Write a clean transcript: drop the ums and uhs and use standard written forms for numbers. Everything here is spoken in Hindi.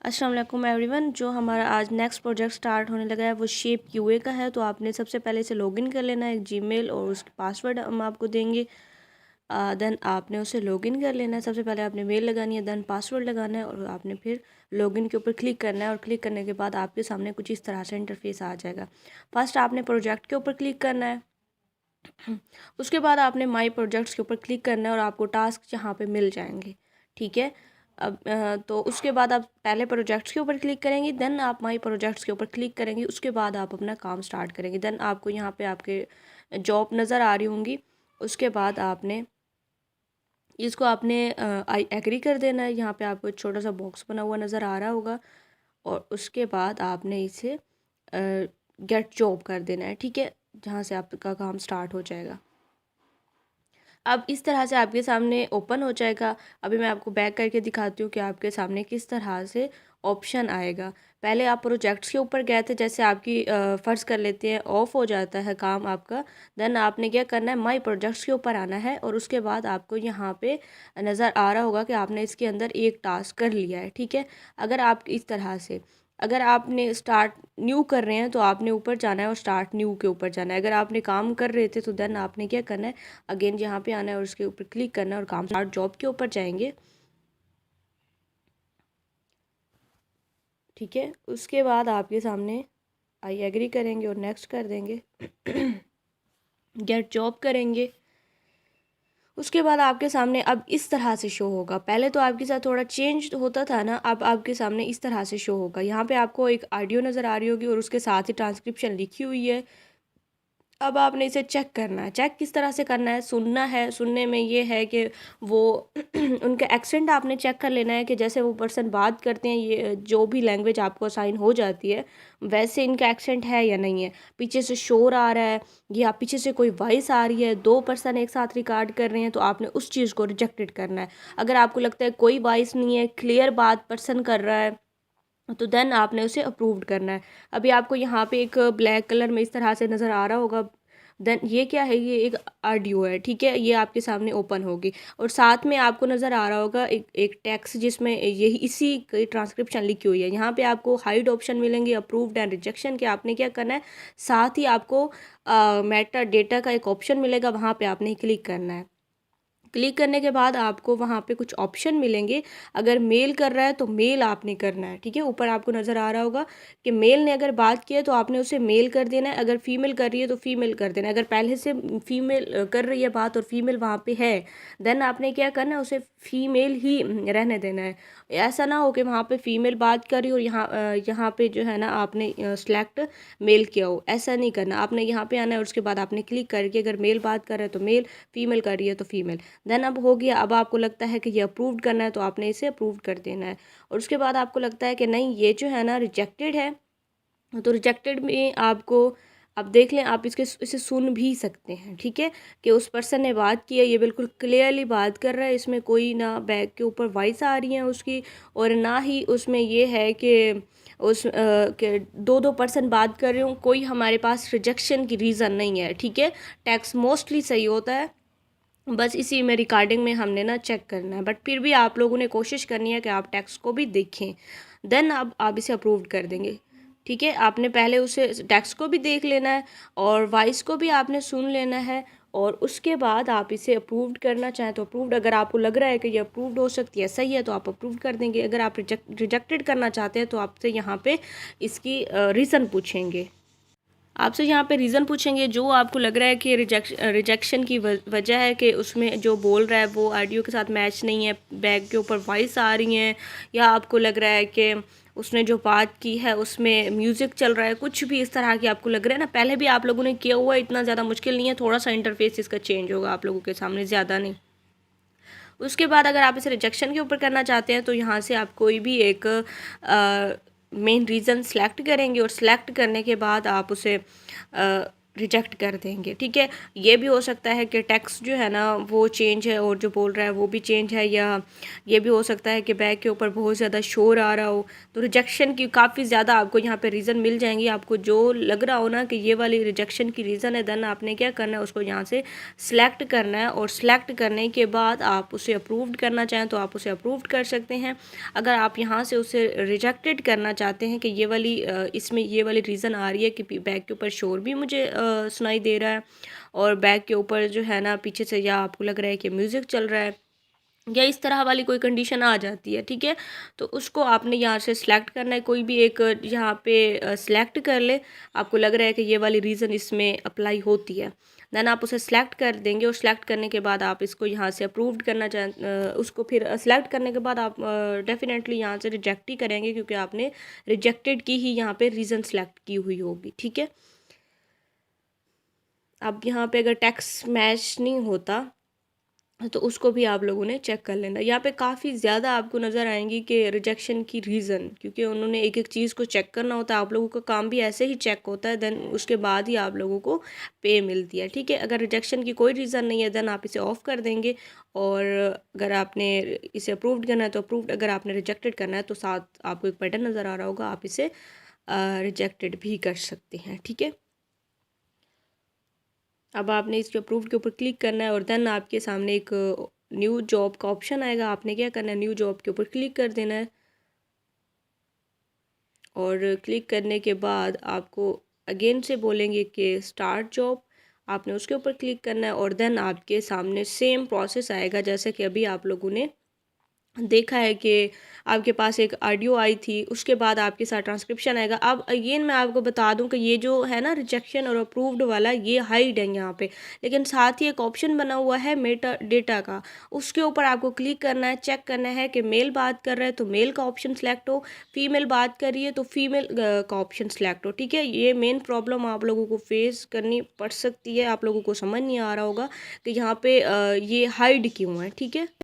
अस्सलाम वालेकुम एवरीवन। जो हमारा आज नेक्स्ट प्रोजेक्ट स्टार्ट होने लगा है वो शेप यूए का है। तो आपने सबसे पहले इसे लॉगिन कर लेना है, जीमेल और उसके पासवर्ड हम आपको देंगे। देन आपने उसे लॉगिन कर लेना है। सबसे पहले आपने मेल लगानी है, देन पासवर्ड लगाना है और आपने फिर लॉगिन के ऊपर क्लिक करना है। और क्लिक करने के बाद आपके सामने कुछ इस तरह से इंटरफेस आ जाएगा। फर्स्ट आपने प्रोजेक्ट के ऊपर क्लिक करना है, उसके बाद आपने माई प्रोजेक्ट्स के ऊपर क्लिक करना है और आपको टास्क यहाँ पे मिल जाएंगे। ठीक है। अब तो उसके बाद आप पहले प्रोजेक्ट्स के ऊपर क्लिक करेंगे, देन आप माई प्रोजेक्ट्स के ऊपर क्लिक करेंगे, उसके बाद आप अपना काम स्टार्ट करेंगे। देन आपको यहाँ पे आपके जॉब नज़र आ रही होंगी। उसके बाद आपने इसको आपने आई एग्री कर देना है। यहाँ पे आपको एक छोटा सा बॉक्स बना हुआ नज़र आ रहा होगा और उसके बाद आपने इसे गेट जॉब कर देना है। ठीक है, जहाँ से आपका काम स्टार्ट हो जाएगा। अब इस तरह से आपके सामने ओपन हो जाएगा। अभी मैं आपको बैक करके दिखाती हूँ कि आपके सामने किस तरह से ऑप्शन आएगा। पहले आप प्रोजेक्ट्स के ऊपर गए थे, जैसे आपकी फ़र्ज़ कर लेते हैं ऑफ़ हो जाता है काम आपका। देन आपने क्या करना है, माई प्रोजेक्ट्स के ऊपर आना है और उसके बाद आपको यहाँ पे नज़र आ रहा होगा कि आपने इसके अंदर एक टास्क कर लिया है। ठीक है। अगर आप इस तरह से, अगर आपने स्टार्ट न्यू कर रहे हैं तो आपने ऊपर जाना है और स्टार्ट न्यू के ऊपर जाना है। अगर आपने काम कर रहे थे तो देन आपने क्या करना है, अगेन यहाँ पे आना है और उसके ऊपर क्लिक करना है और काम स्टार्ट जॉब के ऊपर जाएंगे। ठीक है। उसके बाद आपके सामने आई एग्री करेंगे और नेक्स्ट कर देंगे, गेट जॉब करेंगे। उसके बाद आपके सामने अब इस तरह से शो होगा। पहले तो आपके साथ थोड़ा चेंज होता था ना, अब आपके सामने इस तरह से शो होगा। यहाँ पे आपको एक ऑडियो नज़र आ रही होगी और उसके साथ ही ट्रांसक्रिप्शन लिखी हुई है। अब आपने इसे चेक करना है। चेक किस तरह से करना है, सुनना है। सुनने में ये है कि वो उनका एक्सेंट आपने चेक कर लेना है कि जैसे वो पर्सन बात करते हैं, ये जो भी लैंग्वेज आपको असाइन हो जाती है वैसे इनका एक्सेंट है या नहीं है। पीछे से शोर आ रहा है या पीछे से कोई वॉइस आ रही है, दो पर्सन एक साथ रिकॉर्ड कर रहे हैं, तो आपने उस चीज़ को रिजेक्टेड करना है। अगर आपको लगता है कोई वॉइस नहीं है, क्लियर बात पर्सन कर रहा है, तो देन आपने उसे अप्रूव्ड करना है। अभी आपको यहाँ पे एक ब्लैक कलर में इस तरह से नज़र आ रहा होगा। देन ये क्या है, ये एक ऑडियो है। ठीक है, ये आपके सामने ओपन होगी और साथ में आपको नज़र आ रहा होगा एक टेक्स्ट जिसमें यही इसी की ट्रांसक्रिप्शन लिखी हुई है। यहाँ पे आपको हाइड ऑप्शन मिलेंगे, अप्रूव्ड एंड रिजेक्शन के। आपने क्या करना है, साथ ही आपको मेटा डेटा का एक ऑप्शन मिलेगा, वहाँ पे आपने क्लिक करना है। क्लिक करने के बाद आपको वहाँ पे कुछ ऑप्शन मिलेंगे। अगर मेल कर रहा है तो मेल आपने करना है। ठीक है, ऊपर आपको नज़र आ रहा होगा कि मेल ने अगर बात की है तो आपने उसे मेल कर देना है। अगर फीमेल कर रही है तो फीमेल कर देना है। अगर पहले से फीमेल कर रही है बात और फीमेल वहाँ पे है, देन आपने क्या करना है, उसे फीमेल ही रहने देना है। ऐसा ना हो कि वहाँ पे फीमेल बात करी और यहाँ पे जो है ना आपने सेलेक्ट मेल किया हो। ऐसा नहीं करना, आपने यहाँ पे आना है और उसके बाद आपने क्लिक करके अगर मेल बात कर रहा है तो मेल, फीमेल कर रही है तो फीमेल। देन अब हो गया। अब आपको लगता है कि ये अप्रूव करना है तो आपने इसे अप्रूव कर देना है। और उसके बाद आपको लगता है कि नहीं ये जो है ना रिजेक्टेड है, तो रिजेक्टेड में आपको, अब देख लें, आप इसे सुन भी सकते हैं। ठीक है, कि उस पर्सन ने बात की है, ये बिल्कुल क्लियरली बात कर रहा है, इसमें कोई ना बैक के ऊपर वॉइस आ रही है उसकी, और ना ही उसमें ये है कि के दो दो पर्सन बात कर रहे हो। कोई हमारे पास रिजेक्शन की रीज़न नहीं है। ठीक है, टैक्स मोस्टली सही होता है, बस इसी में रिकॉर्डिंग में हमने ना चेक करना है। बट फिर भी आप लोगों ने कोशिश करनी है कि आप टेक्स्ट को भी देखें, देन आप इसे अप्रूव कर देंगे। ठीक है, आपने पहले उसे टेक्स्ट को भी देख लेना है और वॉइस को भी आपने सुन लेना है और उसके बाद आप इसे अप्रूव्ड करना चाहें तो अप्रूव्ड। अगर आपको लग रहा है कि ये अप्रूव्ड हो सकती है, सही है, तो आप अप्रूव कर देंगे। अगर आप रिजेक्टेड करना चाहते हैं तो आपसे यहाँ पे इसकी रीज़न पूछेंगे। आपसे यहाँ पे रीज़न पूछेंगे जो आपको लग रहा है कि रिजेक्शन की वजह है कि उसमें जो बोल रहा है वो ऑडियो के साथ मैच नहीं है, बैक के ऊपर वॉइस आ रही हैं, या आपको लग रहा है कि उसने जो बात की है उसमें म्यूज़िक चल रहा है, कुछ भी इस तरह की आपको लग रहा है ना। पहले भी आप लोगों ने किया हुआ है, इतना ज़्यादा मुश्किल नहीं है, थोड़ा सा इंटरफेस इसका चेंज होगा आप लोगों के सामने, ज़्यादा नहीं। उसके बाद अगर आप इसे रिजेक्शन के ऊपर करना चाहते हैं तो यहाँ से आप कोई भी एक मेन रीज़न सेलेक्ट करेंगे और सेलेक्ट करने के बाद आप उसे रिजेक्ट कर देंगे। ठीक है, ये भी हो सकता है कि टेक्स्ट जो है ना वो चेंज है और जो बोल रहा है वो भी चेंज है, या ये भी हो सकता है कि बैक के ऊपर बहुत ज़्यादा शोर आ रहा हो। तो रिजेक्शन की काफ़ी ज़्यादा आपको यहाँ पे रीज़न मिल जाएंगी। आपको जो लग रहा हो ना कि ये वाली रिजेक्शन की रीज़न है, देन आपने क्या करना है, उसको यहाँ से सिलेक्ट करना है, और सिलेक्ट करने के बाद आप उसे अप्रूव्ड करना चाहें तो आप उसे अप्रूव्ड कर सकते हैं। अगर आप यहाँ से उसे रिजेक्टेड करना चाहते हैं कि ये वाली इसमें ये वाली रीज़न आ रही है कि बैक के ऊपर शोर भी मुझे सुनाई दे रहा है, और बैक के ऊपर जो है ना पीछे से, या आपको लग रहा है कि म्यूज़िक चल रहा है, या इस तरह वाली कोई कंडीशन आ जाती है। ठीक है, तो उसको आपने यहाँ से सिलेक्ट करना है, कोई भी एक यहाँ पे सिलेक्ट कर ले। आपको लग रहा है कि ये वाली रीज़न इसमें अप्लाई होती है, देन आप उसे सिलेक्ट कर देंगे, और सिलेक्ट करने के बाद आप इसको यहाँ से अप्रूव्ड करना उसको फिर सिलेक्ट करने के बाद आप डेफिनेटली यहाँ से रिजेक्ट ही करेंगे, क्योंकि आपने रिजेक्टेड की ही यहाँ पे रीज़न सेलेक्ट की हुई होगी। ठीक है, अब यहाँ पे अगर टेक्स्ट मैच नहीं होता तो उसको भी आप लोगों ने चेक कर लेना। यहाँ पे काफ़ी ज़्यादा आपको नज़र आएंगी कि रिजेक्शन की रीज़न, क्योंकि उन्होंने एक एक चीज़ को चेक करना होता है। आप लोगों का काम भी ऐसे ही चेक होता है, देन उसके बाद ही आप लोगों को पे मिलती है। ठीक है, अगर रिजेक्शन की कोई रीज़न नहीं है देन आप इसे ऑफ़ कर देंगे, और अगर आपने इसे अप्रूव्ड करना है तो अप्रूव्ड, अगर आपने रिजेक्टेड करना है तो साथ आपको एक बटन नज़र आ रहा होगा, आप इसे रिजेक्टेड भी कर सकते हैं। ठीक है, अब आपने इसके अप्रूव के ऊपर क्लिक करना है, और देन आपके सामने एक न्यू जॉब का ऑप्शन आएगा। आपने क्या करना है, न्यू जॉब के ऊपर क्लिक कर देना है, और क्लिक करने के बाद आपको अगेन से बोलेंगे कि स्टार्ट जॉब, आपने उसके ऊपर क्लिक करना है, और देन आपके सामने सेम प्रोसेस आएगा जैसे कि अभी आप लोगों ने देखा है कि आपके पास एक ऑडियो आई थी, उसके बाद आपके साथ ट्रांसक्रिप्शन आएगा। अब अगेन मैं आपको बता दूं कि ये जो है ना रिजेक्शन और अप्रूव्ड वाला, ये हाइड है यहाँ पे, लेकिन साथ ही एक ऑप्शन बना हुआ है मेटा डेटा का, उसके ऊपर आपको क्लिक करना है। चेक करना है कि मेल बात कर रहा है तो मेल का ऑप्शन सेलेक्ट हो, फीमेल बात कर रही है तो फीमेल का ऑप्शन सेलेक्ट हो। ठीक है, ये मेन प्रॉब्लम आप लोगों को फेस करनी पड़ सकती है। आप लोगों को समझ नहीं आ रहा होगा कि यहाँ पे ये हाइड क्यों है। ठीक है।